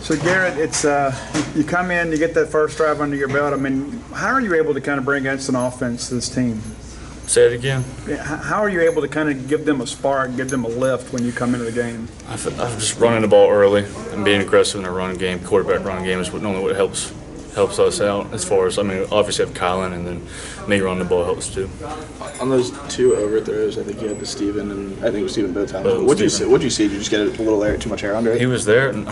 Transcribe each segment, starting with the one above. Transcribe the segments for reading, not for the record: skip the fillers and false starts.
So Garrett, it's you come in, you get that first drive under your belt. I mean, how are you able to kind of bring instant offense to this team? Say it again. How are you able to kind of give them a spark, give them a lift when you come into the game? I'm just running the ball early and being aggressive in the running game. Quarterback running game is normally what helps us out. As far as obviously have Kylan, and then me running the ball helps too. On those two overthrows, I think you had to Steven, and I think it was Steven both times. What'd you see? Did you just get a little air, too much air under it? He was there and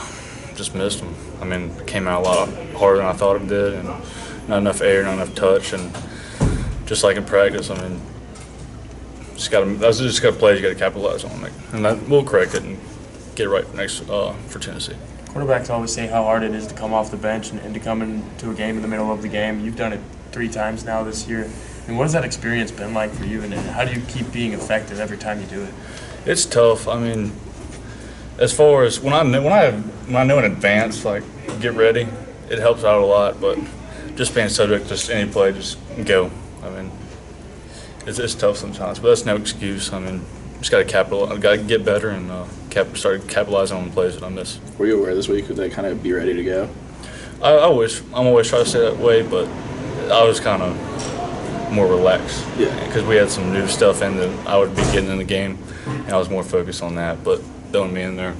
just missed him. I mean, it came out a lot harder than I thought it did, and not enough air, not enough touch, and just like in practice, I mean, that's just got plays you got to capitalize on, and we'll correct it and get it right next for Tennessee. Quarterbacks always say how hard it is to come off the bench and to come into a game in the middle of the game. You've done it 3 times now this year. And what has that experience been like for you, and how do you keep being effective every time you do it? It's tough. I mean, as far as when I know in advance, like get ready, it helps out a lot. But just being subject to just any play, just go. I mean, it's tough sometimes, but that's no excuse. I mean, just got to capitalize, got to get better and start capitalizing on the plays that I miss. Were you aware this week that they kind of be ready to go? I'm always trying to stay that way, but I was kind of more relaxed. Yeah. Because we had some new stuff in that I would be getting in the game, and I was more focused on that. But throwing me in there,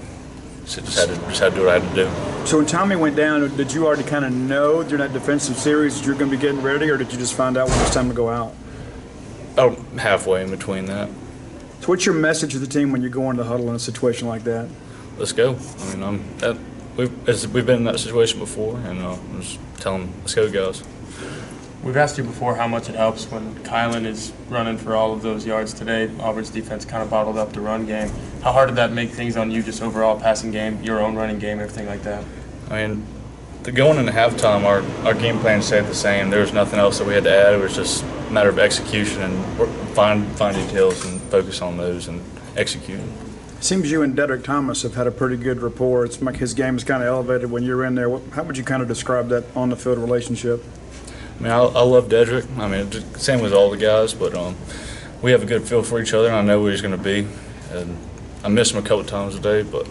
just had to do what I had to do. So when Tommy went down, did you already kind of know during that defensive series that you're going to be getting ready, or did you just find out when it was time to go out? About halfway in between that. So what's your message to the team when you go into the huddle in a situation like that? Let's go. I mean, we've been in that situation before, and I'm just telling them, let's go, guys. We've asked you before how much it helps when Kylan is running for all of those yards today. Auburn's defense kind of bottled up the run game. How hard did that make things on you, just overall passing game, your own running game, everything like that? I mean, going into halftime, our game plan stayed the same. There was nothing else that we had to add. It was just a matter of execution and find details and focus on those and execute. Seems you and Dedrick Thomas have had a pretty good rapport. It's like his game is kind of elevated when you're in there. How would you kind of describe that on-the-field relationship? I mean, I love Dedrick. I mean, same with all the guys, but we have a good feel for each other, and I know where he's going to be. And I missed him a couple times today, but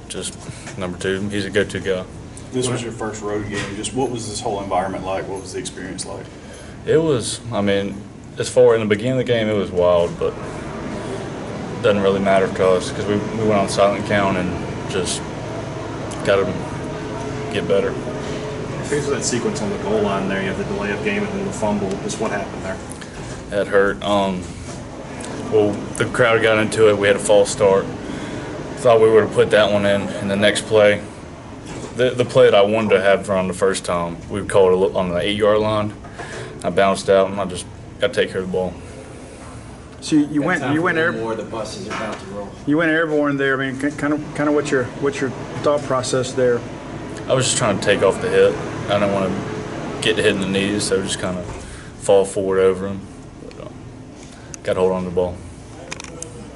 just number 2, he's a go-to guy. This was your first road game. Just what was this whole environment like? What was the experience like? It was, I mean, as far in the beginning of the game, it was wild, but it doesn't really matter to us because we went on silent count and just got to get better. Here's that sequence on the goal line there. You have the delay of game and then the fumble. Just what happened there? That hurt. Well, the crowd got into it. We had a false start. Thought we would have put that one in. And the next play, the play that I wanted to have run the first time, we called it on the 8-yard line. I bounced out and I just got to take care of the ball. So you went more. The bus is about to roll. You went airborne there. I mean, kind of what's your thought process there? I was just trying to take off the hit. I don't want to get hit in the knees, so just kind of fall forward over him. But, got to hold on to the ball.